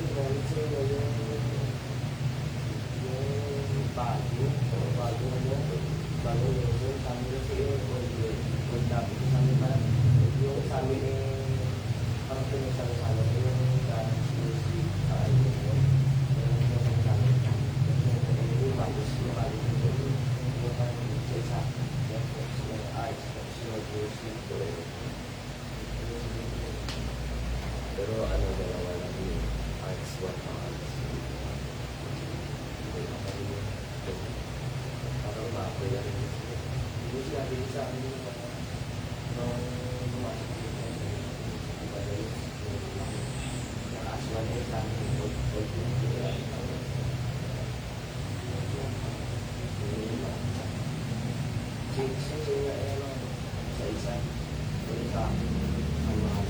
galit sa'yo yung bago ano, bago yun, sabi ko sa'yo, old topic, sabi parang, yung sa amin parang pinasalo-salo, yung music, yung sa amin, yung bago, yung parang sa yung arts, yung music, pero ano, dalawa lang yung arts, one arts. Parang mako yan. Hindi siya din sa amin nung lumasok dito. Yung aswan na sa amin, old sa isa, yung sa amin, ang mahal.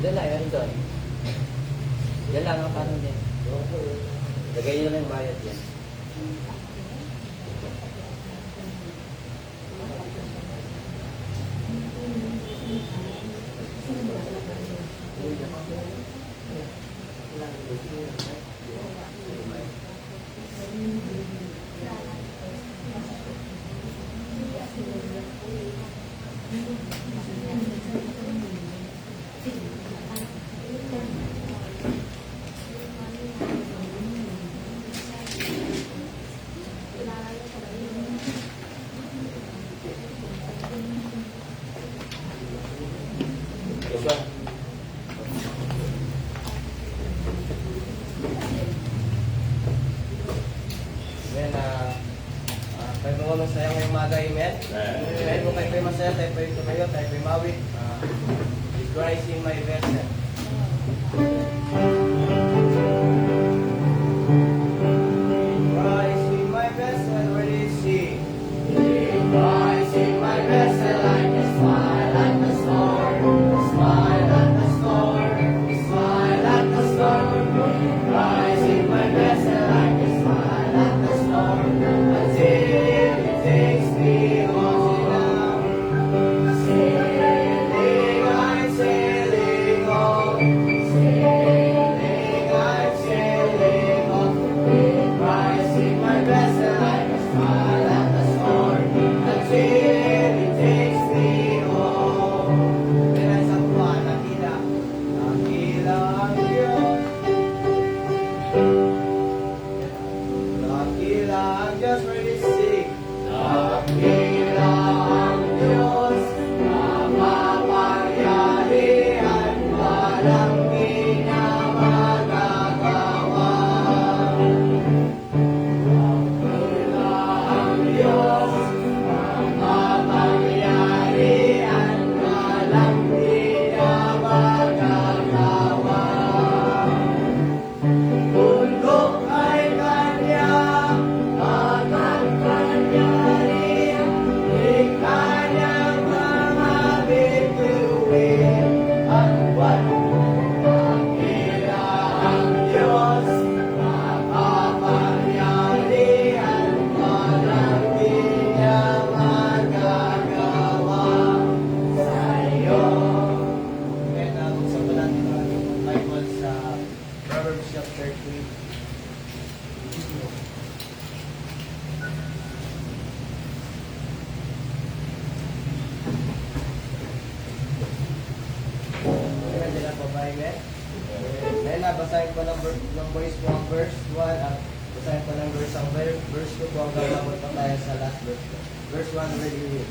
Doon lang, yan doon. Yan lang ang kanon din. Lagay nyo lang yung bayad yan. Kayo mga masaya ngayong umaga, Imet. Kahit mo kayo masaya, tayo kayo tumayo, tayo kayo mawi. Christ in my vessel. Christ in my vessel, where is he? Christ in my vessel, I can smile at the storm, smile at the storm, smile at the storm. Christ in my vessel, I can smile at the storm, until it takes me on down. Sailing, I'm sailing on, sailing, I'm sailing on. With Christ in my vessel, I can smile at the storm, until it takes me home. Kaya sa buwan, nakila ang Diyos. Nakila ang Diyos, where is he? Nakila ang Diyos, makapangyarihan, walang di na magagawa. Nakila ang Diyos, makapangyarihan, walang di na magagawa. Mundo ay kanya, at ang kanyarihan, ikha niyang mga bituin. At walang nakila ang Diyos, makapangyarihan, walang di niya magagawa sa'yo. Kaya nabuksan pa natin ang Bible sa Proverbs chapter 3. Kaya nila po ba yun? Dahil nabasahin ko ng voice ko ang verse 1 at basahin ko ng verse 2 po hanggang mabot pa tayo sa last verse ko. Verse 1 already read.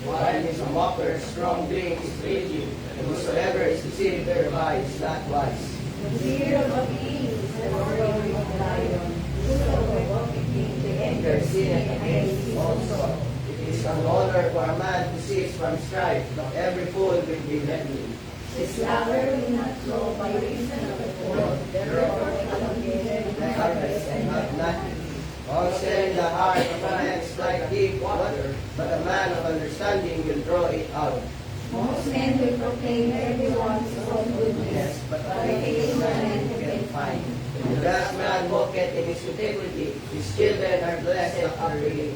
While his mocker strong drink is raging, and whosoever is deceived thereby is not wise. The fear of a king is the roaring of a lion. Whoso provoketh him to anger sinneth against him also. It is an honor for a man to cease from strife, but every fool will be deadly. His laughter will not flow by reason of the poor. Therefore calumniated The harvest and not nothing. All said in the heart of a man is like deep water, but a man of understanding will draw it out. Most men will proclaim everyone's own goodness, but the ignorant can find. The just man walketh in his integrity, his children are blessed after reading.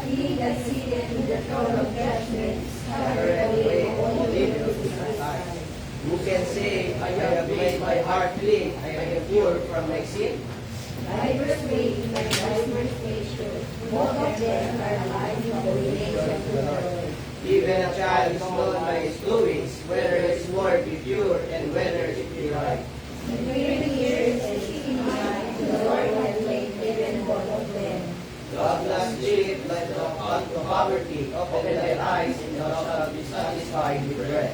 He that sitteth in the throne of judgment scattereth away all iniquities. Who can say, I have made my heart clean, I am pure from my sin? Diverse way in my diverse nature, both of them are alive in the ways of the Lord. Even a child is known by his doings, whether his word be pure and whether it be right. The hearing ears and seeing eye, the Lord hath laid even both of them. Thou hast cheated like unto poverty, open thy eyes, and thou shalt be satisfied with bread.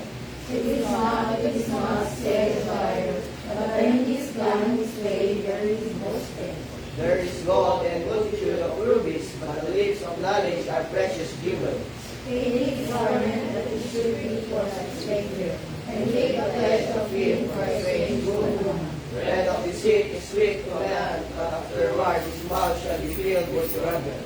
It is not his mouth satisfied, but in his gun his way there is boasted. There is gold and multitude of rubies, but the lips of knowledge are precious jewels. He needs garment that he should be for a stranger, and take a pledge of him for a strange woman. Bread of deceit is sweet to man, but afterward his mouth shall be filled with struggle.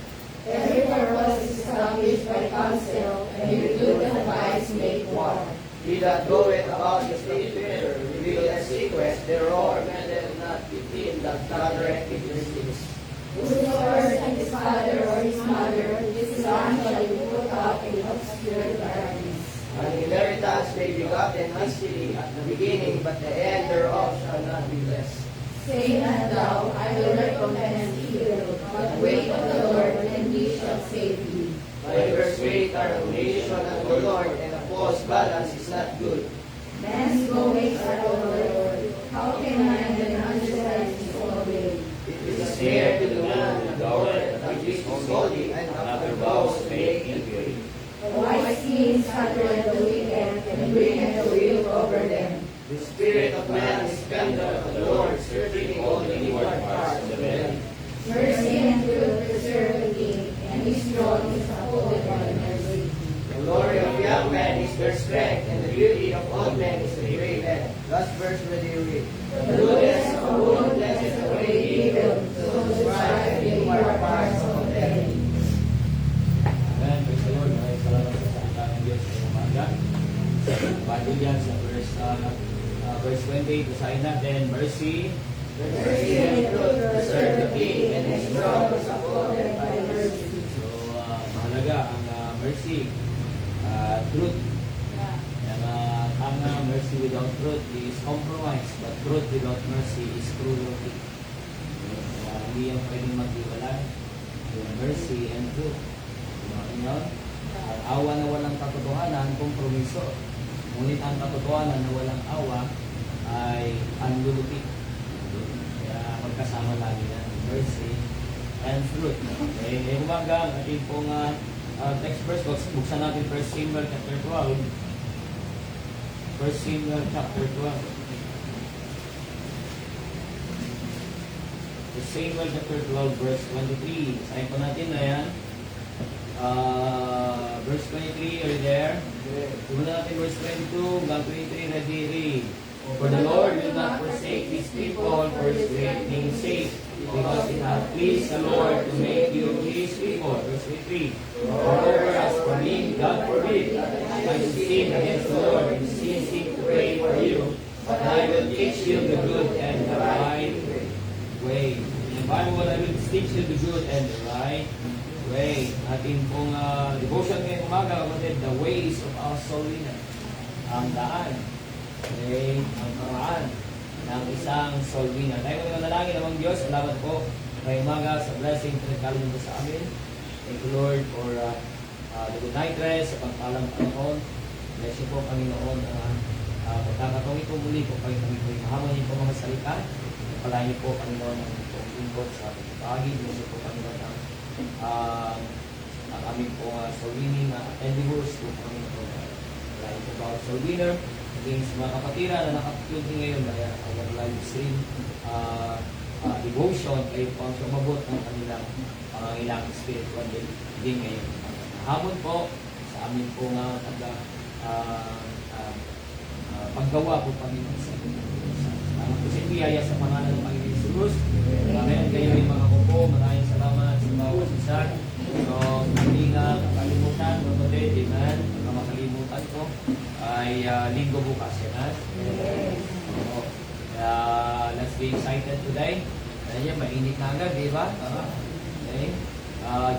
Every purpose is established by counsel, and with good advice make war. He that goeth about the state better, reveal a secret, the roar meddle not within that tolerant interests. Whosoever and his father or his mother, his son shall be put up in obscure darkness. An inheritance may be gotten hastily at the beginning, but the end thereof shall not be blessed. Say not thou, I will recompense evil, but wait on the Lord, and he shall save thee. Diverse ways are abomination unto the Lord, and a false balance is not good. Man's goings are of the Lord. How can man then understand his own way? It is a snare to the man that goeth that which is holy, and after vows make inquiry. A wise king scattereth the wicked, and bringeth the will over them. The spirit of man is scandal of the Lord, searching all the inward parts of the belly. Mercy and truth preserve the king, and his throne is upholded by mercy. The glory of young men is their strength, and the beauty of old men is verse ready to read. The goodness of whom blesses away evil, so strive into our parts of daily. Amen. Praise the Lord. Maraming salamat sa salita ng Diyos sa umaga. Bible yan sa verse 20. Basahin natin. Mercy. Mercy and truth to serve the King and his throne is upholded by mercy. So, mahalaga ang mercy. Truth. Ang mercy without truth is compromise, but truth without mercy is cruelty. Hindi yung pwedeng maghiwalay. Yung mercy and truth. Ang awa na walang katotohanan, kompromiso. Ngunit ang katotohanan na walang awa ay panlulupi. Kaya magkasama lagi yan. Mercy and truth. Okay, umaga, ang ating pong text verse, buksan natin 1 Samuel chapter 12. 1 Samuel chapter 12. 1 Samuel chapter 12 verse 23. Sayin po natin na yan. Verse 23, are you there? Tumula natin verse 22, hanggang 23, ready, read. For the Lord will not forsake His people for His great name's sake, because it hath pleased the Lord to make you His people. Verse 23. Moreover, as for me, God forbid, I should sin against the Lord and ceasing to pray for you, but I will teach you the good and the right way. In the Bible, I will teach you the good and the right way. Ating pong devotion ngayong umaga, kapatid, the ways of our soul winner. Ang daan. Okay, ang paraan ng isang soul winner. Tayo mga nalangin namang Diyos, salamat po ngayong umaga sa blessing na nagkaroon mo sa amin. Thank you Lord for the good night rest, sa pagpalang panahon. Bless you po Panginoon. Pagkakataong ito muli po kami po mahamon niyo po mga salita. Palayan niyo po Panginoon ang itong lingkod sa pagkakagi. Bless you po Panginoon ang aming po soul winning endeavors po Panginoon. Palayan po ba soul winner against mga kapatira na nakapagod ngayon dahil ang live stream devotion ay pang sumabot ng kanilang pangangailangan spiritual din ngayon. Hamon po sa amin po nga paggawa po Panginoon sa inyo. Salamat po sa biyaya sa pangalan ng Panginoon Jesus. Amen. Kayo ay mga kupo. Maraming salamat sa bawat isa. So, hindi nga makalimutan, kapatid, amen. Ang makalimutan ko ay linggo bukas, amen. So, let's be excited today. Ayan, mainit na agad, di ba? Okay.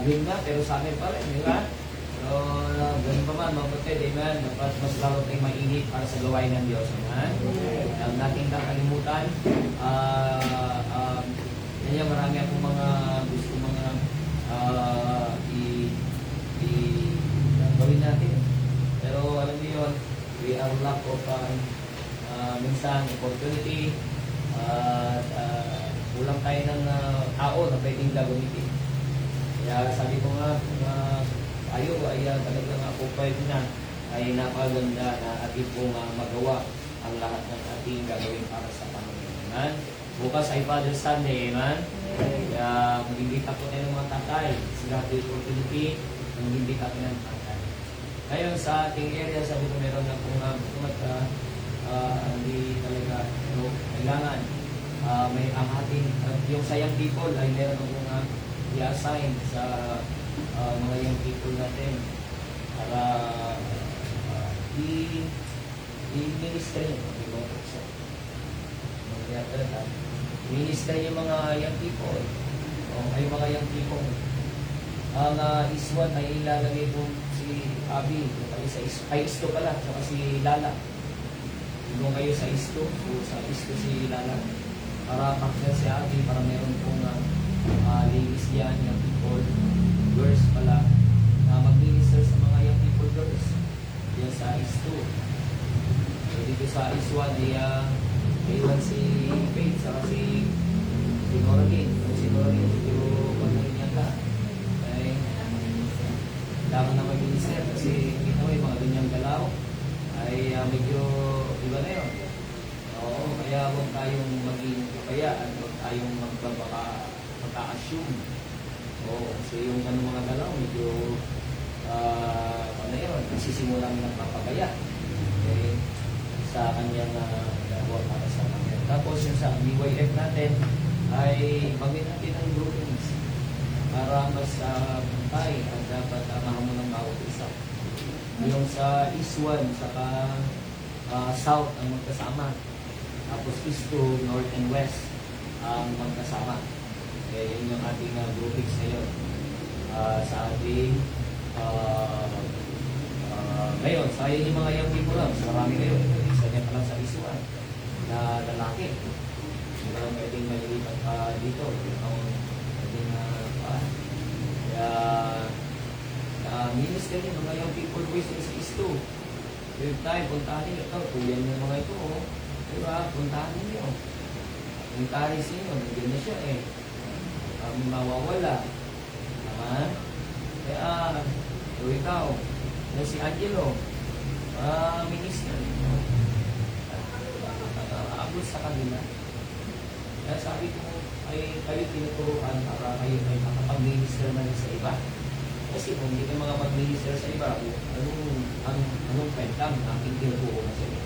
June na, pero sa akin pa rin, di ba? So, ganun pa man, mga kapatid, amen. Dapat mas lalo tayong mainit para sa gawain ng Diyos, amen. Ang nating kakalimutan, kaya marami akong mga gusto mga gawin natin. Pero alam niyo yun, we are lack of minsan opportunity at kulang tayo ng tao na pwedeng gagamitin. Kaya sabi ko nga, tayo ay talagang occupied na ay napaganda na ating pong magawa ang lahat ng ating gagawin para sa Panginoon. Amen? Bukas ay Father's Sunday, amen? Kaya mag-imbita po tayo ng mga tatay. Sila the opportunity, mag-imbita po ng tatay. Ngayon sa ating area, sabi ko meron na kung hindi talaga kailangan. May ang ating, yung sayang people ay meron akong i-assign sa mga young people natin para i-minister nyo. Minister yung mga young people. Ay mga young people. Ang iswan ay ilalagay po si Abby, ay Isto pala, saka si Lala. Kung kayo sa Isto, sa Isto si Lala. Para pakita si Abby, para meron pong ladies yan, young people, girls pala, mag-minister sa mga young people girls. Yan sa Isto. So dito sa Iswan, iwan si Faith, saka si Noraline. Si Noraline, medyo pagkain yan ka. Kailangan na mag-minister kasi kita mo yung mga ganyang galaw ay medyo iba na yun. Oo, kaya huwag tayong maging kaya at huwag tayong magka-assume. Oo, kasi yung mga galaw medyo ano yun, nagsisimulang nagpapagaya. Okay, sa kanyang dalawa para sa kanya. Tapos yung sa BYF natin ay bagay natin ang groupings para mas pantay at dapat tamahan mo ng bawat isa. Yung sa East 1 saka South ang magkasama. Tapos East 2, North and West ang magkasama. Kaya yun yung ating groupings ngayon. Sa ating ngayon, sa yung mga young people lang, sa marami kayo, isa niya pa lang sa East 1 na lalaki. Hindi ka lang pwedeng malilipat dito. Ang pwedeng kaya minister niyo, mga young people boys sa East 2. Yung time, puntahan niyo ito. Tuyan yung mga ito. Diba? Puntahan niyo. Yung taris niyo, nandiyan na siya eh. Mawawala. Naman. Kaya, ikaw, si Angelo, minister, abot sa kanila. Kaya sabi ko, ay kayo tinuturuan para kayo ay makapag-minister na sa iba. Kasi kung hindi kayo makapag-minister sa iba, anong kwentang aking tinuturo na sa inyo?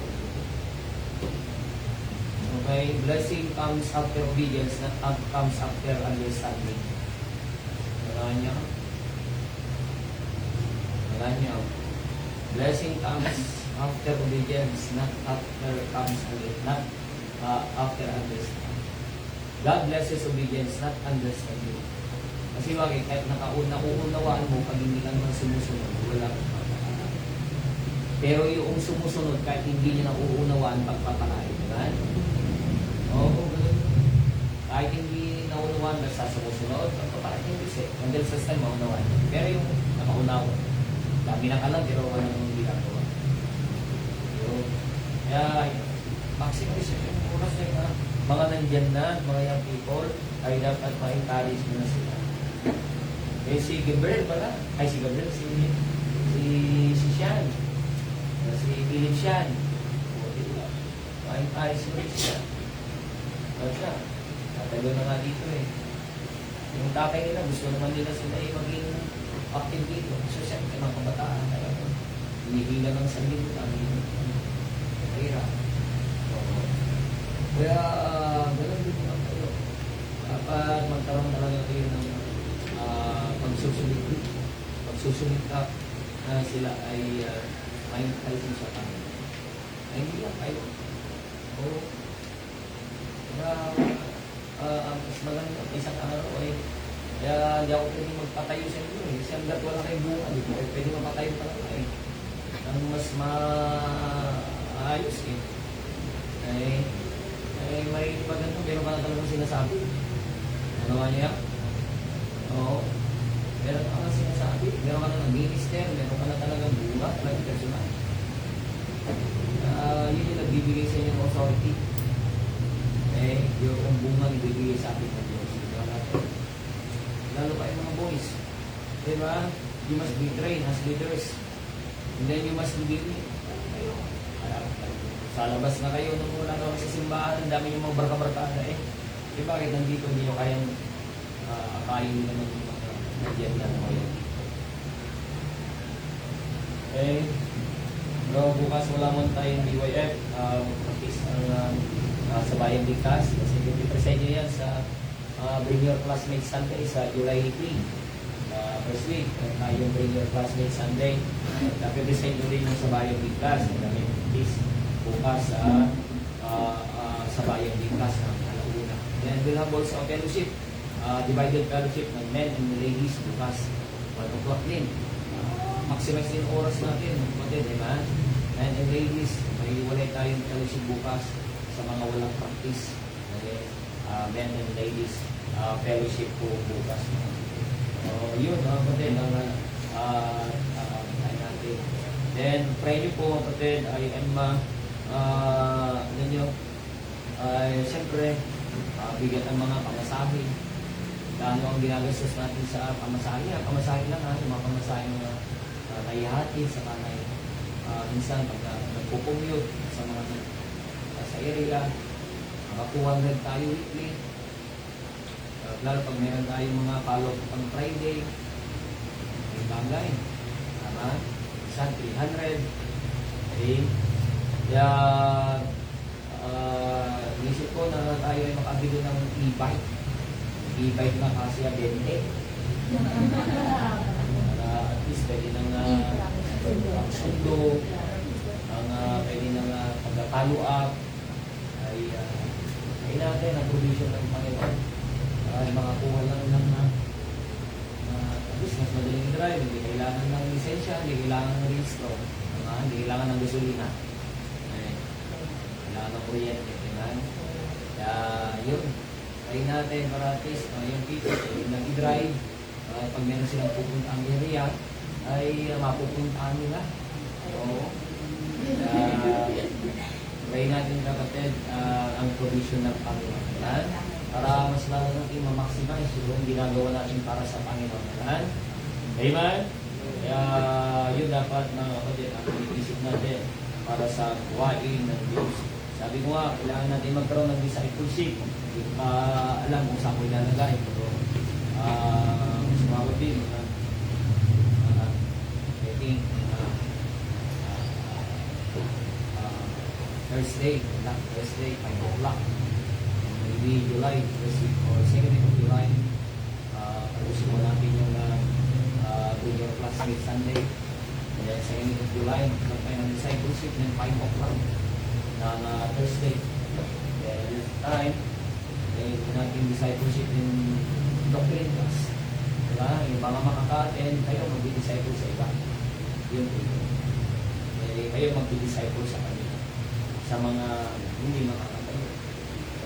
Okay, blessing comes after obedience, not comes after understanding. Wala niya. Blessing comes after obedience, not after understanding. God blesses obedience, not understanding. Kasi bakit? Kahit nauunawaan mo, pag hindi ka naman sumusunod, wala kang papalain. Pero yung sumusunod, kahit hindi niya nauunawaan, pagpapalain. Diba? Oo, ganun. Kahit hindi naunawaan, basta sumusunod, pagpapalain yung kasi. Until sa time, maunawaan. Pero yung nakaunawa, dami ng alam, pero wala nang ginagawa. Kaya, maximize yung oras na mga nandyan na, mga young people, ay dapat ma-encourage mo na sila. Eh, si Gabriel pala, si Sian, si Philip Sian, ma-encourage mo rin siya. Siya, tatalo na nga dito eh. Yung tatay nila, gusto naman nila sila maging active dito. So, siyempre, mga kabataan talaga. Hinihila ng sarili ko lang. Kaya, gano'n din lang kayo. Dapat magkaroon talaga kayo ng pagsusulit ka na sila ay ma-encourage sa kanila. Ay, hindi lang kayo. Oo. Mas maganda, isang araw ay kaya hindi ako pwede magpatayo sa inyo eh. Kasi hanggat wala kayong bunga, di ko pwede magpatayo talaga eh. Ang mas maayos eh. May maganda, meron ka na talagang sinasabi. Ano nga niya? Oo. Meron ka na sinasabi. Meron ka na ng-minister, meron ka na talagang bunga, talagang personal. Yun yung nagbibigay sa inyo ng authority. Yung bunga nagbibigay sa atin ng Diyos. Lalo pa yung mga boys. Diba? You must be trained as leaders. And then you must be kayo. Sa labas na kayo nung mula naman sa simbahan, ang dami yung mga barka-barkada eh. Eh bakit nandito hindi nyo kayang akayin nila ng mga nagyan na kayo? Pero bukas wala man tayong BYF, practice sa Bayang Ligtas. Kasi i-present nyo yan sa Bring Your Classmates Sunday sa July 3. First week, yung Bring Your Classmates Sunday. I-present nyo rin yung sa Bayang Ligtas. Kami practice bukas sa Bayang Ligtas ng alauna. Then we'll have also a fellowship, divided fellowship ng men and ladies bukas 1 o'clock din. Maximize din oras natin, diba? Men and ladies, may walay tayong fellowship bukas sa mga walang practice. Okay? Men and ladies fellowship po bukas. Yun, kapatid, ang natin. Then, pray nyo po, kapatid, I am siyempre, bigat ang mga pamasahe. Ano ang ginagastos natin sa pamasahe? Pamasahe lang yung mga pamasahe na naihatid sa kanay. Minsan, pag nagpo-commute sa mga sa area, makakuha tayo weekly. Lalo pag meron tayong mga follow-up pang Friday, may bagay. Tama? Isang 300. Okay? Kaya, Isip ko na tayo ay makabili ng e-bike. E-bike na kasi 20. At least pwede nang sundo, pwede nang pagka-follow up, ay natin ang provision ng Panginoon. Ay makakuha lang ng at least mas madaling drive, hindi kailangan ng lisensya, hindi kailangan ng registro, hindi kailangan ng gasolina. Kailangan ng kuryente, diba? Kaya yun, try natin para at least yung people, yung nag-drive, pag meron silang pupuntang area, ay mapupuntahan nila. So, try natin kapatid ang provision ng Panginoon. Para mas lalo natin ma-maximize yung ginagawa natin para sa Panginoon. Amen? Kaya yun dapat mga kapatid ang inisip natin para sa buhayin ng Diyos. Sabi ko nga, kailangan natin magkaroon ng discipleship. Hindi ko alam kung saan ko ilalagay. Pero mas mga kapatid, I think Thursday, 5 o'clock. Maybe July, first week or second week of July. Tapos mo natin yung junior classmate Sunday. And then second week of July, magpapay ng discipleship ng 5 o'clock ng Thursday. Then this time, natin discipleship in doctrine class. Diba? Yung mga makaka-attend, kayo mag-disciple sa iba. Yun po. Kayo mag-disciple sa kanila. Sa mga hindi makakatayo.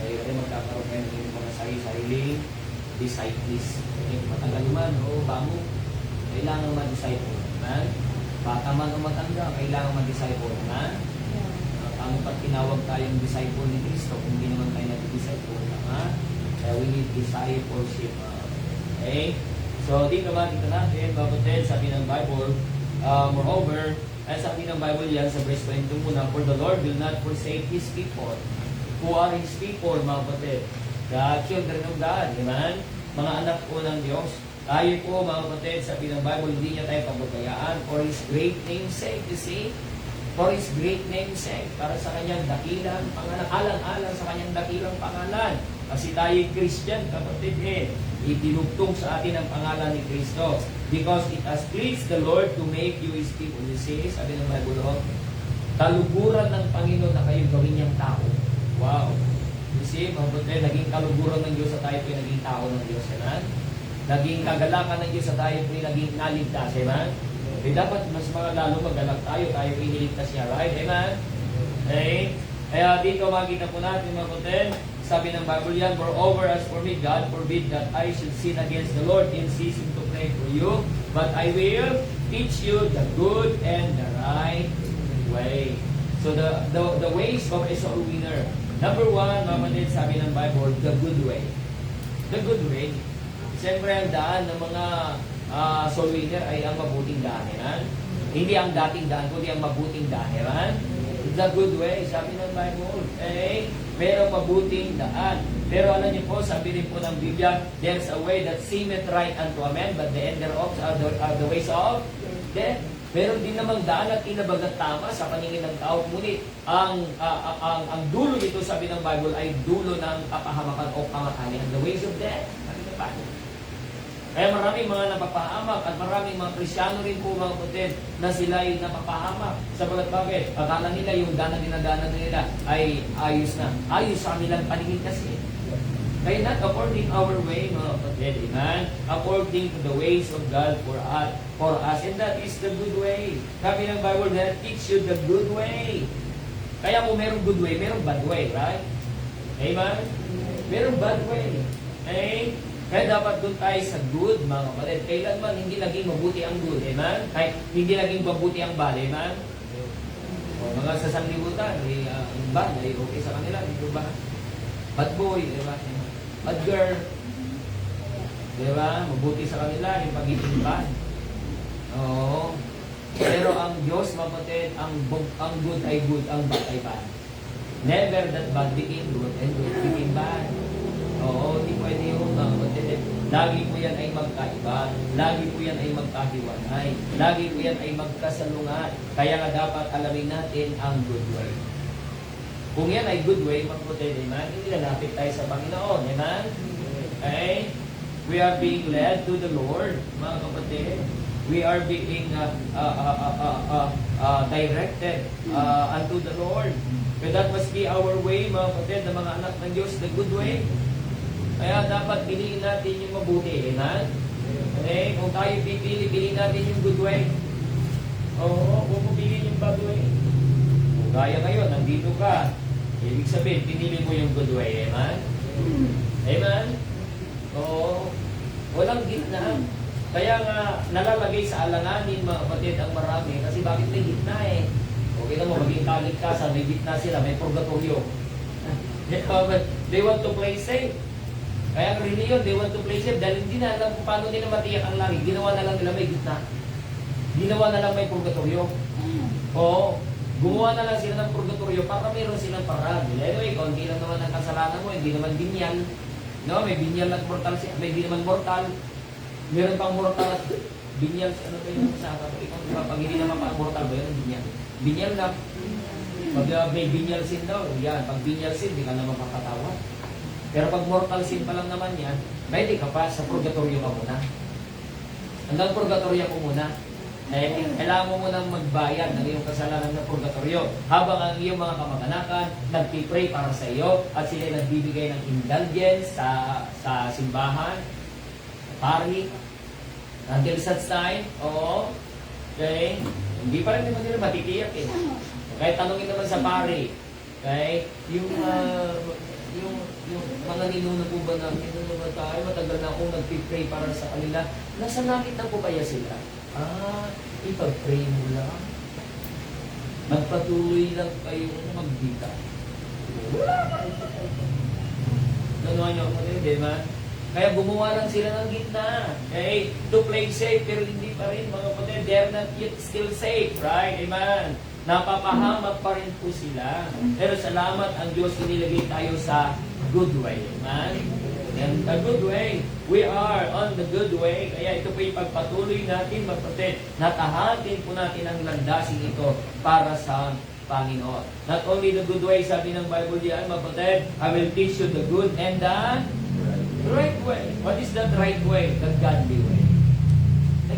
Kaya magkakaroon kayo ng mga sarili-sariling disciples. Matagal man o bago, kailangan ma-disciple. Bata man o matanda, kailangan ma-disciple. Paano pa tinawag tayong disciple ni Cristo kung hindi naman tayo nag-disciple? Kaya we need discipleship. Okay? So, dito natin, kapatid, sabi ng Bible, moreover, ay sabi ng Bible yan sa verse 22 muna, for the Lord will not forsake His people. Who are His people, mga kapatid? The children of God, amen? Mga anak po ng Diyos. Tayo po, mga kapatid, sabi ng Bible, hindi niya tayo pababayaan for His great name's sake, you see? For His great name's sake, para sa kanyang dakilang pangalan, alang-alang sa kanyang dakilang pangalan. Kasi tayo Christian, kapatid, itinugtong sa atin ang pangalan ni Kristo. Because it has pleased the Lord to make you His people. You see, sabi ng Bible, kaluguran ng Panginoon na kayo gawin niyang tao. Wow! You see, mabuti, naging kaluguran ng Diyos sa tayo po yung naging tao ng Diyos. Naging kagalakan ng Diyos sa tayo po yung naging naligtas. Dapat mas lalo magalak tayo po yung iniligtas niya. Right? Amen? Okay? Kaya dito makita po natin, mabuti, sabi ng Bible yan, moreover, as for me, God forbid that I should sin against the Lord in ceasing to pray for you, but I will teach you the good and the right way. So the ways of a soul winner. Number one, mamanit, sabi ng Bible, the good way. The good way. Siyempre, ang daan ng mga soul winner ay ang mabuting daan. Hindi ang dating daan, kundi ang mabuting daan. The good way, sabi ng Bible. Okay? Merong mabuting daan. Pero alam niyo po, sabi rin po ng Biblia, there's a way that seemeth right unto a man, but the end thereof are the ways of death. Meron din namang daan at inabagat tama sa paningin ng tao. Ngunit ang dulo nito, sabi ng Bible, ay dulo ng kapahamakan o kamatayan. The ways of death. Sabi ng Bible. Kaya maraming mga napapahamak at maraming mga Kristyano rin po, mga kapatid, na sila ay napapahamak. Sabagat bakit? Akala nila yung daan na dinadaanan nila ay ayos na. Ayos sa kanilang paningin kasi. Kaya not according our way, mga kapatid, amen? According to the ways of God for us. And that is the good way. Sabi ng Bible, that teach you the good way. Kaya kung merong good way, merong bad way, right? Amen? Merong bad way. Okay? Kaya dapat doon tayo sa good, mga kapatid. Kailanman hindi naging mabuti ang good, amen? Kahit hindi naging mabuti ang bad, amen? O, mga sa sanglibutan, ang bad ay okay sa kanila, di ba? Bad boy, di ba? Bad girl, di ba? Mabuti sa kanila yung pagiging bad. Oo. Pero ang Diyos, mga kapatid, ang good ay good, ang bad ay bad. Never that bad became good and good became bad. Oo, hindi pwede yung mga kapatid. Lagi po yan ay magkaiba. Lagi po yan ay magkahiwanay. Lagi po yan ay magkasalungat. Kaya nga dapat alamin natin ang good way. Kung yan ay good way, mga kapatid, amen, hindi lalapit tayo sa Panginoon, amen? Okay? We are being led to the Lord, mga kapatid. We are being directed unto the Lord. Kaya that must be our way, mga kapatid, na mga anak ng Diyos, the good way. Kaya dapat piliin natin yung mabuti, amen? Okay? Kung tayo pipili, piliin natin yung good way. Oo, kung pipiliin yung bad way. Kung gaya ngayon, nandito ka, ibig sabihin, pinili mo yung good way, amen? Amen? Oo. Walang gitna. Kaya nga, nalalagay sa alanganin, mga kapatid, ang marami. Kasi bakit may gitna eh? Okay na mo, maging kaligtasan, may gitna sila, may purgatorio. They want to play safe. Kaya reliyon, they want to play safe dahil hindi na alam kung paano nila matiyak ang langit. Ginawa na lang nila may gitna. Ginawa na lang may purgatorio. Oo. Gumawa na lang sila ng purgatorio para mayroon silang paraan. Anyway, konti lang naman ang kasalanan mo, hindi naman binyal. No, may binyal at mortal siya, may hindi naman mortal. Meron pang mortal at binyal, ano ba yung sa Katoliko? Pag hindi naman pang mortal ba yun, binyal? Binyal na. Pag may binyal sin daw, yan. Pag binyal sin, di ka naman makakatawa. Pero pag mortal sin pa lang naman yan, pwede ka pa sa purgatorio ka muna. Hanggang purgatorio ko muna. Kailangan mo munang magbayad ng iyong kasalanan ng purgatorio. Habang ang iyong mga kamag-anakan nagpipray para sa iyo at sila nagbibigay ng indulgence sa simbahan, pari, until such time, oo, okay, hindi pa rin naman nila matitiyak eh. Kahit tanongin naman sa pari, okay, yung mga ninuno po ba namin, tayo, matagal na akong nagpipray para sa kanila, nasa langit na po kaya sila? Ipag-pray mo lang. Magpatuloy lang kayong magbita. Nanuhan niyo ako din, di ba? Kaya gumawa lang sila ng gitna. Okay? To play safe, pero hindi pa rin, mga kapatid, they're not yet still safe, right? Amen? Napapahamak pa rin po sila. Pero salamat ang Diyos, inilagay tayo sa good way. Amen? And the good way. We are on the good way. Kaya ito po yung pagpatuloy natin, kapatid. Natahatin po natin ang landasin ito para sa Panginoon. Not only the good way, sabi ng Bible diyan, kapatid, I will teach you the good and the right way. What is that right way? The godly way. The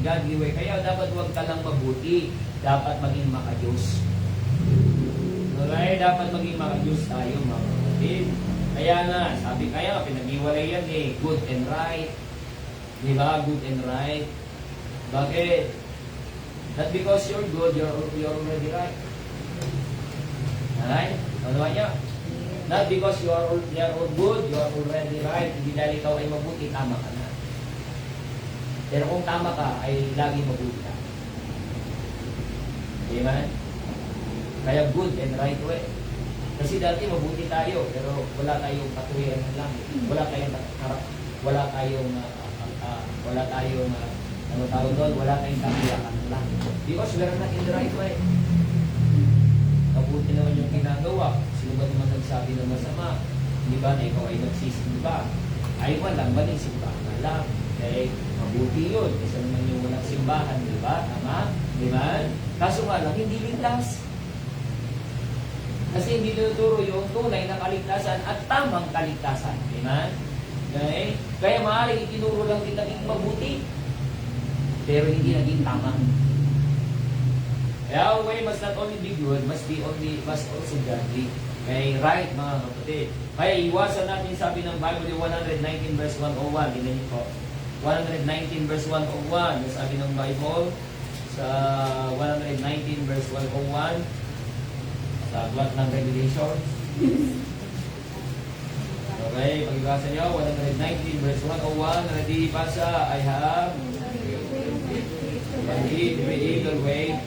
godly way. Kaya dapat huwag ka lang mabuti. Dapat maging makajos. Okay? Dapat maging makajos tayo, mga kapatid. Kaya nga, sabi kaya, pinag-iwalay yan eh, good and right. Di ba? Good and right. Bakit? Not because you're good, you're already right. Alright? Ano ba niya? Not because you are good, you are already right. Hindi dahil ikaw ay mabuti, tama ka na. Pero kung tama ka, ay lagi mabuti ka. Di ba? Kaya good and right way. Kasi dati mabuti tayo, pero wala tayong katuwiran ng langit. Wala tayong ano tawag doon, wala tayong katuwiran ng langit. Because we're not in the right way. Mabuti naman yung ginagawa. Sino ba naman nagsabi ng masama? Hindi ba na ikaw ay nagsisimba? Ay walang maling simbahan na lang. Okay? Mabuti yun. Isa naman yung walang simbahan, di ba? Tama? Di ba? Kaso nga lang, hindi ligtas. Kasi hindi tinuturo yung tunay na kaligtasan at tamang kaligtasan. Amen? Okay? Kaya maaaring itinuro lang din naging mabuti. Pero hindi naging tama. Kaya our way must not only be good, must also godly. Okay? Right, mga kapatid. Kaya iwasan natin, sabi ng Bible, 119 verse 101. Tingnan niyo po. 119 verse 101. Sabi ng Bible, sa 119 verse 101, sa Aklat ng Revelations. Okay, pag-ibasa nyo, 119 verse 101, ready basa, I have every eagle way,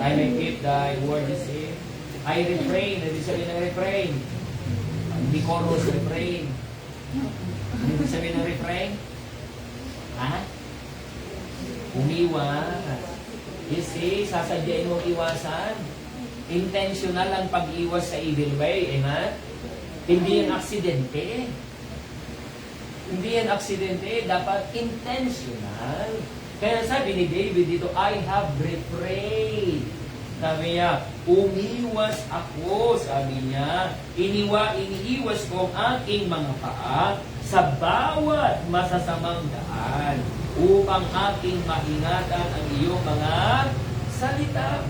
I may keep thy word is safe. I refrain, hindi sabihin ng refrain. Hindi chorus, refrain. Hindi sabihin ng refrain. Ha? Umiwas. You see, sasadyain mong iwasan. Intentional ang pag-iwas sa evil way, amen? Hindi yan aksidente. Hindi yan aksidente, dapat intentional. Kaya sabi ni David dito, I have refrained. Sabi niya, umiwas ako, sabi niya. Iniiwas ko ang aking mga paa sa bawat masasamang daan upang aking maingatan ang iyong mga salita.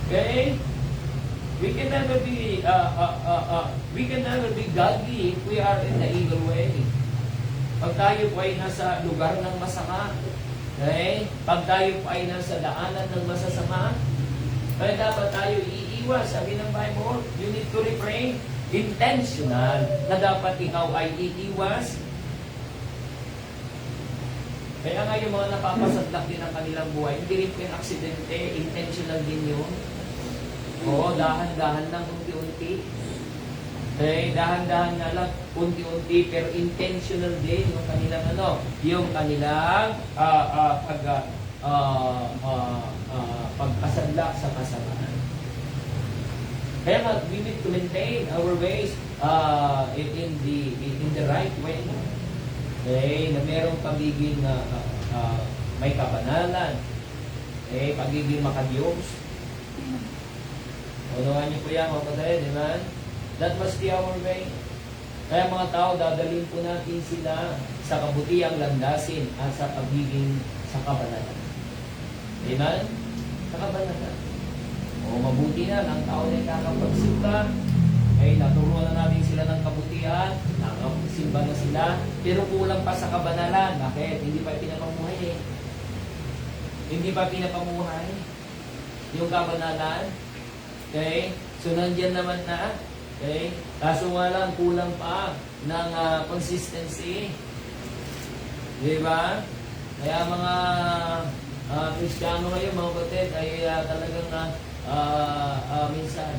Okay? We can never be godly if we are in the evil way. Pag tayo po ay nasa lugar ng masama, okay? Pag tayo po ay nasa daanan ng masasama, kaya dapat tayo iiwas. Sabi ng Bible, you need to refrain. Intentional na dapat ikaw ay iiwas. Kaya nga yung mga napapasadlak din ang kanilang buhay, hindi rin po yung aksidente, intentional din yun. Oo, dahan-dahan lang, unti-unti. Okay, dahan-dahan nga lang, unti-unti, pero intentional din yung kanilang pagkasadlak sa kasamaan. Kaya nga, we need to maintain our ways in the right way. Okay, na merong pagiging may kabanalan. Okay, pagiging makadiyos. Unawan niyo po yan, mga kapatid, di ba? That must be our way. Kaya mga tao, dadalhin po natin sila sa kabutiang landasin at sa pagiging sa kabanalan. Di ba? Sa kabanalan. O mabuti na, ang tao na kakapagsimba, ay naturuan na natin sila ng kabutihan, nakapagsimba na sila, pero kulang pa sa kabanalan. Bakit? Hindi pa pinapamuhay eh. Hindi pa pinapamuhay yung kabanalan. Okay? So, nandiyan naman na. Okay? Kaso nga lang, kulang pa ng consistency. Di ba? Kaya mga Kristiyano ngayon, mga kapatid, ay talagang minsan,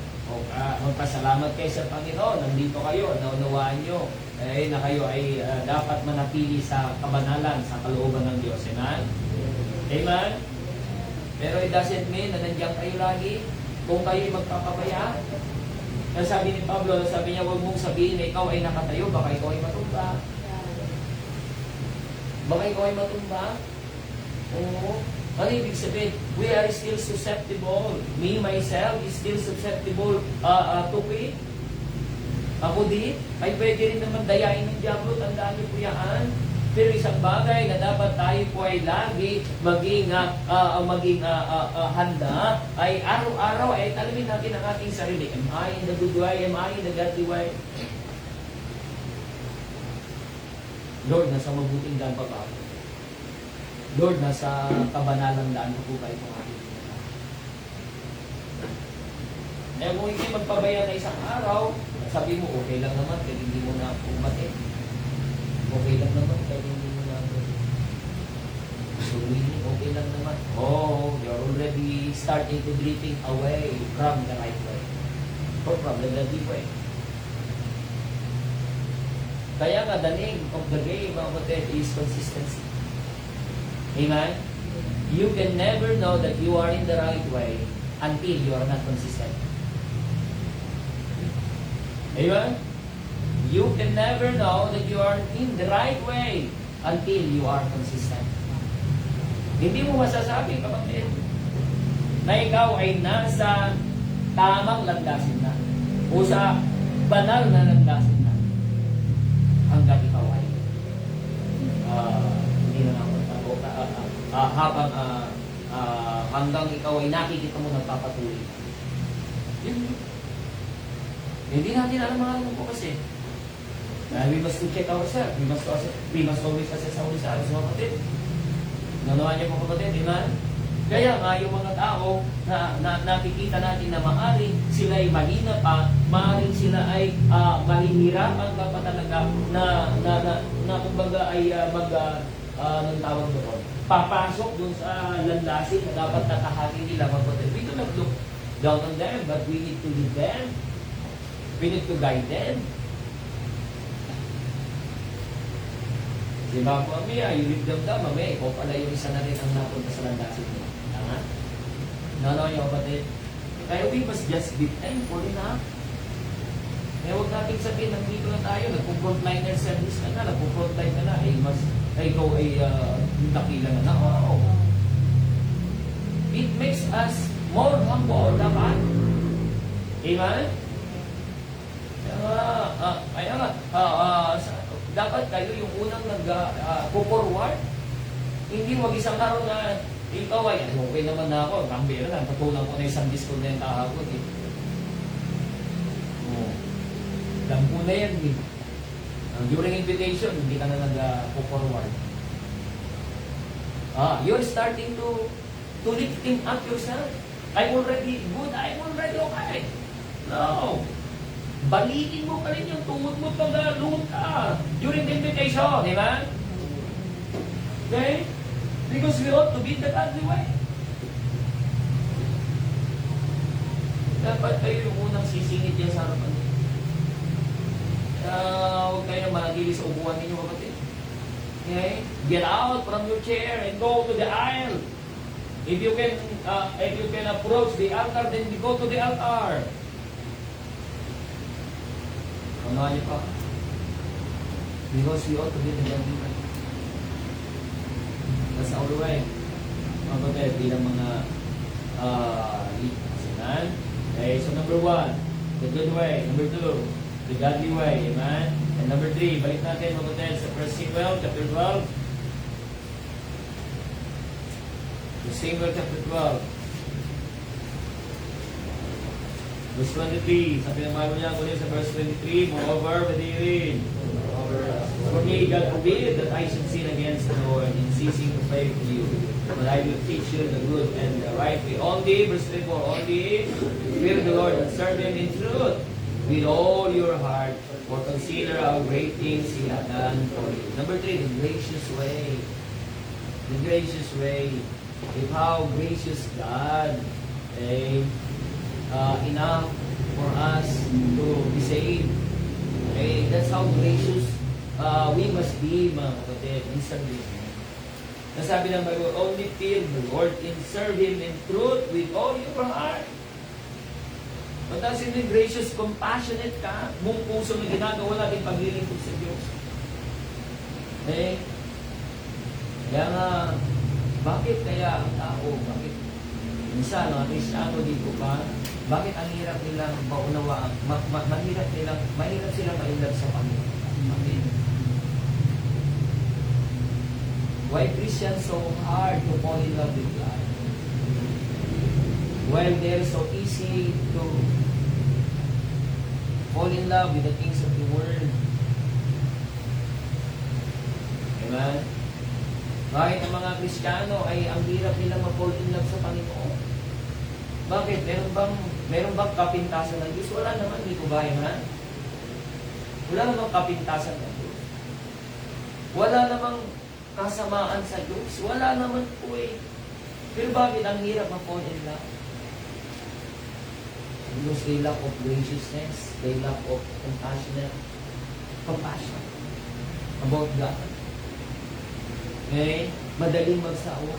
magpasalamat kayo sa Panginoon. Nandito kayo, naunawaan nyo. Na kayo ay dapat manatili sa kabanalan, sa kalooban ng Diyos. Amen? Amen? Pero it doesn't mean na nandiyan kayo lagi. Kung kayo magpapabaya, sabi ni Pablo, sabi niya, huwag mong sabihin na ikaw ay nakatayo, baka ikaw ay matumba. Baka ikaw ay matumba. Oo. Ano ibig sabihin? We are still susceptible. Me, myself, is still susceptible to it. Ako din, ay pwede rin naman dayain ng Diablo, tandaan niyo po yan. Pero isang bagay na dapat tayo po ay lagi maging handa, ay araw-araw ay talamin natin ang ating sarili. Am I in the good way? Am I in the godly way? Lord, nasa mabuting daan pa ba ako? Lord, nasa kabanalang daan pa po ba itong ating ginagawa? Eh kung hindi magpabaya na isang araw, sabi mo, okay lang naman, kaya hindi mo na pumati. Okay lang naman, kaya hindi mo na so really, okay lang naman. Oh, you're already starting to drifting away from the right way. Or from the godly way. Kaya nga, the name of the game, mga kapatid, is consistency. Amen? You can never know that you are in the right way until you are not consistent. Amen? You can never know that you are in the right way until you are consistent. Hindi mo masasabi, kapatid, na ikaw ay nasa tamang landasin na o sa banal na landasin na hanggang ikaw ay hindi na hanggang ikaw ay nakikita mo nagpapatuloy. Yun. Hindi natin alam po kasi. We must check ourselves. We must always assess ourselves, mga kapatid. Nanawa niyo po, kapatid, di ba? Kaya nga, yung mga tao na nakikita natin na maaaring sila ay mahina pa, maaaring sila ay mahihirapan ka pa talaga na kumbaga ay anong tawag doon? Papasok dun sa landasin na dapat tatahakin nila, mga kapatid. We do not look down on them, but we need to lead them. We need to guide them. Diba po, Amia, you leave them down, mamaya, ikaw pala yung isa na rin ang napunta sa landasin mo. Tama? Nanaw niyo, kapatid. Kaya we must just be thankful enough. Kaya huwag natin sabihin, nandito na tayo, nagpo-frontliner service ka na, nagpo-frontline ka na, ikaw ay dakila na. No. It makes us more Amen? Dapat kayo yung unang nag-forward. Hindi wag isang araw na ikaw ay, okay naman na ako, kambira lang, patulang ko na isang disco na yung kahapon eh. Alam ko na yan eh. During invitation, hindi ka na nag-forward. You're starting to lifting up yourself. I'm already good, I'm already okay. No. Balikin mo pa rin yung tuhod mo pag luhod ka during the invitation, di ba? Okay? Because we ought to be the godly way. Dapat kayo yung unang sisingit dyan sa harapan niyo. Huwag kayo na manatili sa upuan ninyo, kapatid. Okay? Get out from your chair and go to the aisle. If you can approach the altar, then you go to the altar. Ano niyo pa? Because we ought to be the godly way. That's our way. Mga kapatid, bilang mga leaders. Okay, so number 1, the good way. Number 2, the godly way. Amen? And number 3, balik natin mga kapatid sa 1 Samuel chapter 12. Samuel chapter 12. Verse 23. Sabi ng Bible niya kunin sa verse 23. Moreover, believing. For me, God forbid that I should sin against the Lord in ceasing to pray for you. But I will teach you the good and the right way. Only, verse 24, only fear the Lord and serve Him in truth with all your heart. For consider how great things He hath done for you. Number 3, the gracious way. The gracious way. If how gracious God, enough for us to be saved. Okay, that's how gracious we must be, mga kapatid, in serving Him. Nasabi ng Bible, only fear the Lord and serve Him in truth with all your heart. But as in gracious, compassionate ka, buong puso na ginagawa natin paglilingkod sa Diyos. Okay? Kaya nga, bakit kaya ang tao, bakit minsan, mga Kristiyano dito pa, bakit ang hirap nilang maunawaan, mahirap silang mainlove sa Panginoon? Amen. Why Christians so hard to fall in love with God? While they're so easy to fall in love with the things of the world. Amen? Bakit ang mga Kristiyano ay ang hirap nilang mag-fall in love sa Panginoon? Bakit? Meron bang kapintasan ng Diyos? Wala naman, hindi ko ba, man? Wala namang kapintasan ng Diyos. Wala namang kasamaan sa Diyos. Wala naman po eh. Pero bakit ang hirap mag-fall in love? Because they lack of graciousness, they lack of compassion about God. Okay? Madaling magsawa,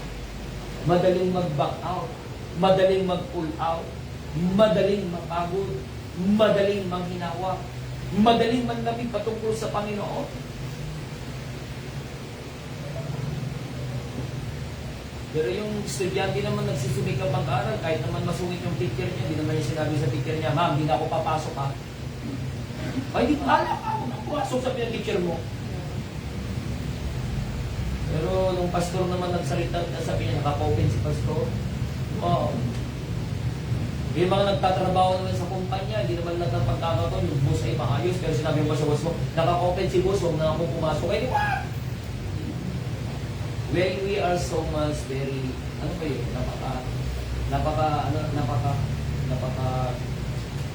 madaling mag-back out, madaling mag-pull out, madaling mapagod, madaling manghinawa, madaling manlamig patungkol sa Panginoon. Pero yung estudyante naman nagsusumikap mag-aral, kahit naman masungit yung teacher niya, hindi naman yung sinabi sa teacher niya, ma'am, hindi na ako papasok ha. Ay, di ba alam ako nang pumasok sa teacher mo. Pero nung pastor naman nagsalita, sabi niya, nakaka-open si pastor. Wow. Yung mga nagtatrabaho naman sa kumpanya, hindi naman lahat ng pagkakataon, yung boss ay maayos, pero sinabi mo sa boss mo, nakaka-open si boss, huwag na akong pumasok. Ay, di ba? Well, we are so much very, napaka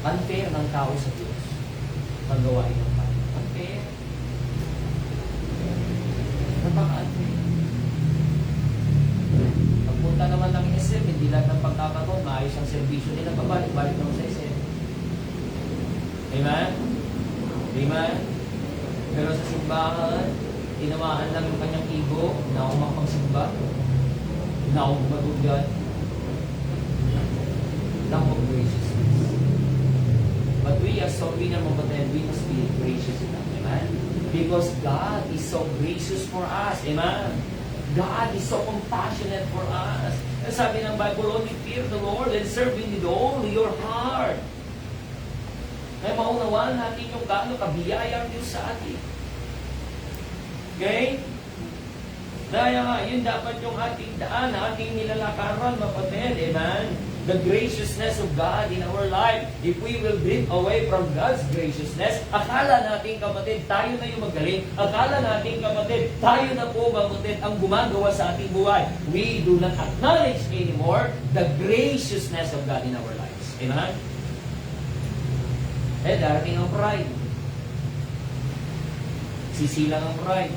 unfair ng tao sa Diyos. Paggawain ng Panginoon. Unfair. Napaka-unfair. Pagpunta naman ng SM, hindi lahat ng pagkakataon, maayos ang servisyo nila, pabalik-balik naman sa SM. Amen? Amen? Pero sa simbahan, tinamaan lang yung kanyang ego, na ako makapagsimba, na ako matugad, lack of graciousness. But we as so winner mo, but then we must be gracious enough. Amen? Because God is so gracious for us. Amen? God is so compassionate for us. And sabi ng Bible, only fear the Lord and serve Him with all your heart. Kaya maunawaan natin yung gaano kabiyaya ang Diyos sa atin. Okay? Dahil nga, yun dapat yung ating daan, ating nilalakaran, mapatid. Amen? The graciousness of God in our life. If we will drift away from God's graciousness, akala natin, kapatid, tayo na yung magaling. Akala natin, kapatid, tayo na po, kapatid, ang gumagawa sa ating buhay. We do not acknowledge anymore the graciousness of God in our lives. Amen? Darating ang pride. Sisilang ang pride.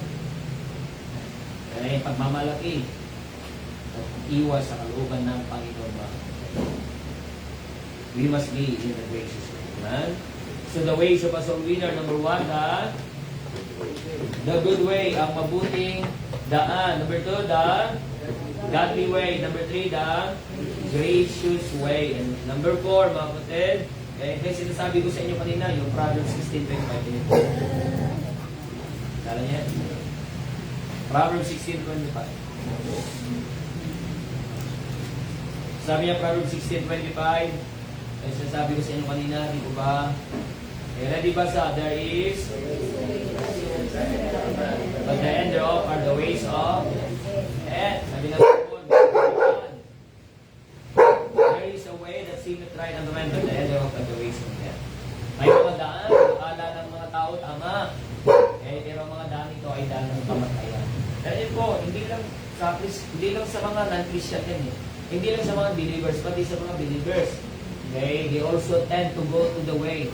Pagmamalaki at iwas sa kalooban ng Panginoon ba? We must be in the gracious way. Amen? So the ways of a soul winner, number 1, the good way, ang mabuting daan. Number 2, the godly way. Number 3, the gracious way. And number 4, mga kapatid, kaya sinasabi ko sa inyo kanina, yung Proverbs 16:25. Kala niya? Proverbs 16:25. Sabi niya, Proverbs 16:25. Ay sinasabi ko sa inyo kanina, di ko ba? Ready ba sa? There is, but the end thereof are the ways of death. Sabi na po, there is a way that seemeth right unto man, but the end thereof are the ways of death. May mga daan, akala ng mga tao tama. Pero mga daan ito ay daan ng kamatayan. Dahil po, hindi lang sa mga non-Christian yan eh. Hindi lang sa mga believers, pati sa mga believers. Okay? They also tend to go to the way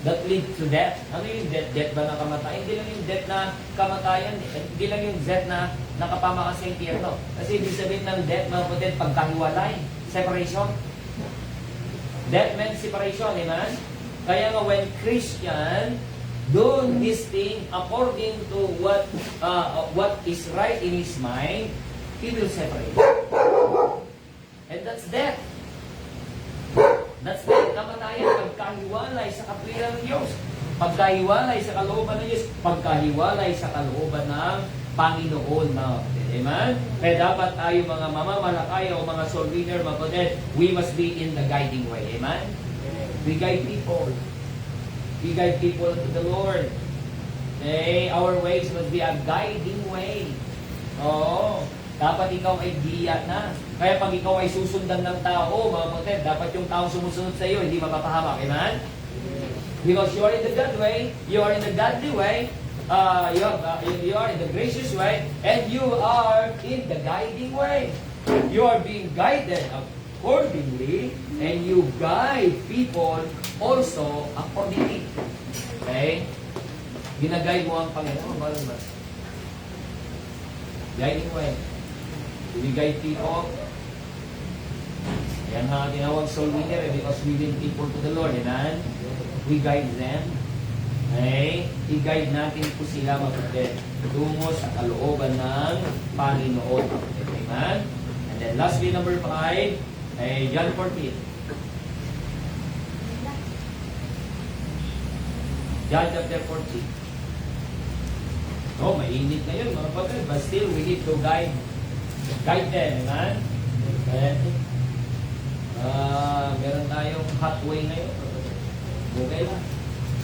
that lead to death. Ano yung death? Death ba na kamatayan? Hindi lang yung death na kamatayan. Hindi lang yung death na nakapama ka sa impyerno. Kasi ibig sabihin ng death, mga kapatid, pagkahiwalay. Separation. Death means separation, amen? Kaya nga when Christian do this thing according to what is right in his mind, he will separate. And that's death. That's death, kamatayan, pagkahiwalay sa katwiran ng Diyos. Pagkahiwalay sa kalooban ng Diyos. Pagkahiwalay sa kalooban ng Panginoon. Amen? Kaya dapat tayo mga mamamalakaya o mga soul winner, mga kapatid, we must be in the guiding way. Amen? We guide people. We guide people unto the Lord. Okay? Our ways must be a guiding way. Oo. Dapat ikaw ay diya na. Kaya pag ikaw ay susundan ng tao, mga kapatid, dapat yung tao sumusunod sa iyo, hindi mapapahamak. Amen? Because you are in the God way, you are in the godly way, you are in the gracious way, and you are in the guiding way. You are being guided accordingly, and you guide people also accordingly. Okay? Ginaguide mo ang Panginoon. Ba? Guiding way. We guide people. Yan nga tinawag soul winner because we lead people to the Lord. Amen? We guide them. Okay? I-guide natin po sila mapagod tungo sa kalooban ng Panginoon. Amen? And then lastly, number 5, ay John 14. John chapter 14. Oh, mainit na yun mga kapatid. But still, we need to guide them. Amen? Meron tayong hot way ngayon. Okay lang.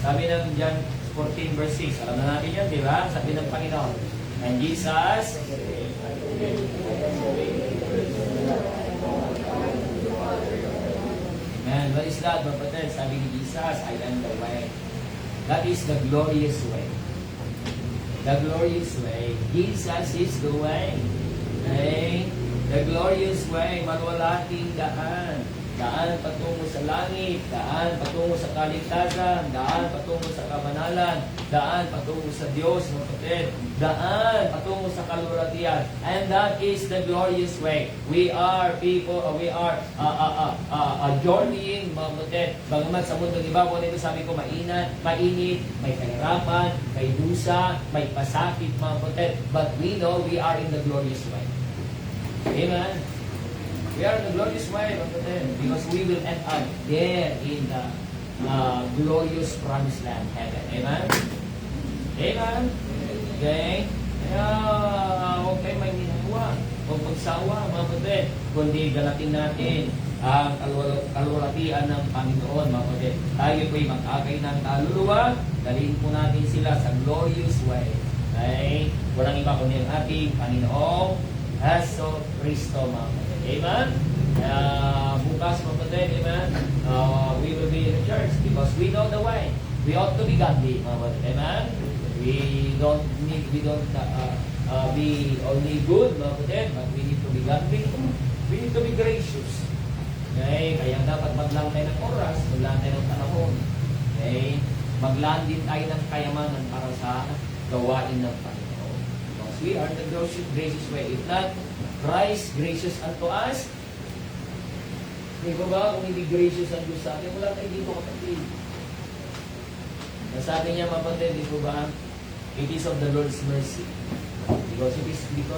Sabi ng John 14 verse 6. Alam na natin yan, di ba? Sabi ng Panginoon. And Jesus, amen. What is that, kapatid? Sabi ni Jesus, I am the way. That is the glorious way. The glorious way. Jesus is the way. Okay? The glorious way, maluwalaking daan. Daan patungo sa langit, daan patungo sa kaligtasan, daan patungo sa kabanalan, daan patungo sa Diyos, mga kapatid, daan patungo sa kaluratian. And that is the glorious way. We are people, we are journeying, mga kapatid. Bagamat sa mundong ibabaw nito, sabi ko, mainit, may kahirapan, may dusa, may pasakit, mga kapatid. But we know we are in the glorious way. Amen. We are in the glorious way, because we will end up there in the glorious promised land, heaven. Amen? Amen? Okay? Kaya, huwag kayo may minawa. Huwag magsawa, mga kapatid. Kundi galatin natin ang kalwalatian ng Panginoon, mga kapatid. Tayo po'y mag-akay ng kaluluwa, dalhin po natin sila sa glorious way. Okay? Walang iba kundi ang ating Panginoong Heso Kristo, mga kapatid. Amen? Bukas, mga kapatid, amen? We will be in the church because we know the way. We ought to be godly, mga kapatid. Amen? We don't be only good, mga kapatid, but we need to be godly. We need to be gracious. Okay? Kaya dapat maglaan tayo ng oras, maglaan tayo ng panahon. Okay? Maglaan din tayo ng kayamanan para sa gawain ng Panginoon. Because we are the gracious way. If not, Christ gracious unto us. Di ba ba? Kung hindi gracious ang Diyos sa atin, wala tayo dito, kapatid. Nasabi niya, kapatid, di ba? It is of the Lord's mercy. Because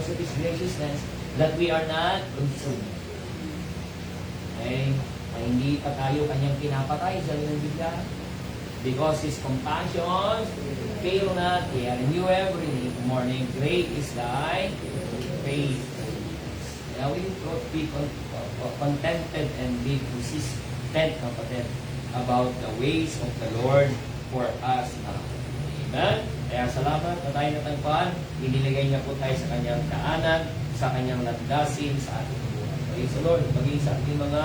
of His graciousness that we are not consumed. Okay? Ay hindi pa tayo kanyang pinapatay sa ng bigla. Because His compassion fail not, they are new every morning. Great is thy faith. Kaya we need to be contented and be consistent, kapatid, about the ways of the Lord for us now. Amen? Kaya salamat na tayo natagpuan. Iniligay niya po tayo sa kanyang daanan, sa kanyang landasin, sa ating buhay. Praise the Lord. Maging sa ating mga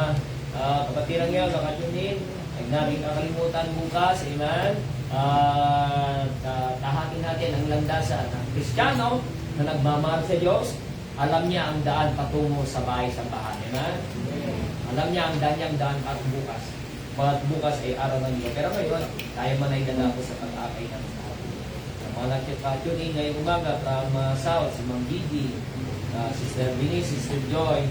kapatirang yan, nakatunin, ay natin kakalimutan bukas. Amen? Tahakin natin ang landasan ng Kristiyano na nagmamahal sa Diyos. Alam niya ang daan patungo sa bahay sa bahan. Amen? Alam niya ang daan at bukas. Bagat bukas ay araw ng Diyos. Pero ngayon, tayo man ay dadako sa pag-akay ng tao. Sa mga nagtitunin ngayong umaga from South, si Mang Gigi, Sister Vinnie, Sister Joy,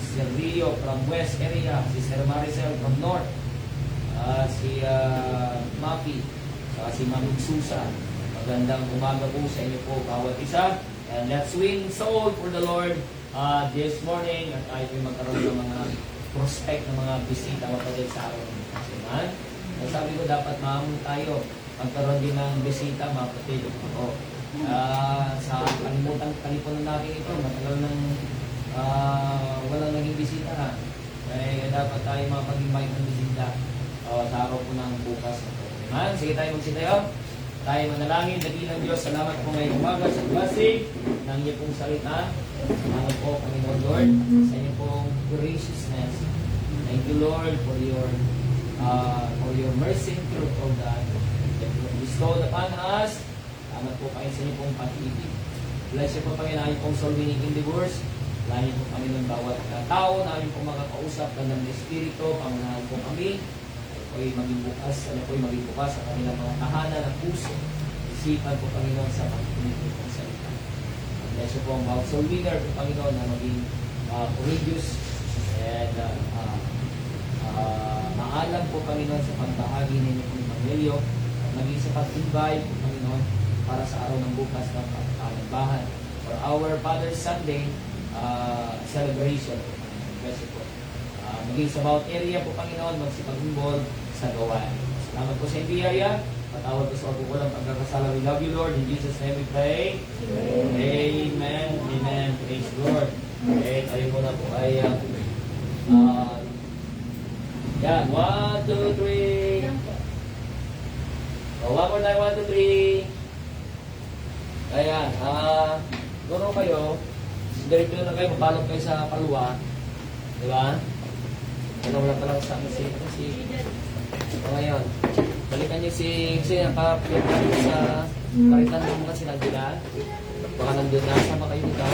Sister Rio from West area, Sister Maricel from North, si Mapi, si Ma'am Susan. Magandang umaga po sa inyo po bawat isa. And let's win soul for the Lord this morning. At tayo ay magkaroon ng mga prospect ng mga bisita kapatid sa araw ng bukas. Amen? Sabi ko dapat maamon tayo. Magkaroon din ng bisita mga kapatid. Sa kalimutan natin ito. Matagal nang walang naging bisita. Kaya dapat tayo makapag-invite ng bisita sa araw po ng bukas. Amen? Sige tayo magsitayo. Tayo manalangin, dakilang Diyos, salamat po ngayong umaga sa blessing ng iyo pong salita. Salamat po, Panginoon Lord, sa iyo pong graciousness. Thank you, Lord, for your mercy and truth, O God, that you have bestowed upon us. Salamat po kayo sa iyo pong pag-ibig. Bless you po, Panginoon, yung pong soul winning endeavors. Lahat po, Panginoon, bawat tao na yung pong makakausap ng Espiritu, Panginoon po kami. Ako'y maging bukas, maging bukas sa kanilang mga tahanan ng puso. Isipan po, Panginoon, sa pagkikinig ng salita. Bless you po ang bawat soul winner po, Panginoon, na maging courageous and maalam po, Panginoon, sa pagbahagi ninyo po ng Evangelyo, maging sa pag-invite po, Panginoon, para sa araw ng bukas ng pagkakalagbahan. For our Father's Sunday celebration po, Panginoon. Bless you po. Maging sa bawat area po, Panginoon, magsipag-involve sa gawain. Salamat po sa biyaya. Patawad po sa pagkukulang pagkakasala. We love you, Lord. In Jesus' name we pray. Amen. Amen. Praise Lord. Okay, tayo po na po ay yan. 1, 2, 3. One more time. 1, 2, 3. Ayan. Gano'n kayo. Diretso na kayo. Mapalog kayo sa paluwa. Diba? Wala pa lang sa si ngayon. Balikan niyo si nakapit sa paritan mo kasi nandun na. Baka nandun na. Sama kayo dito.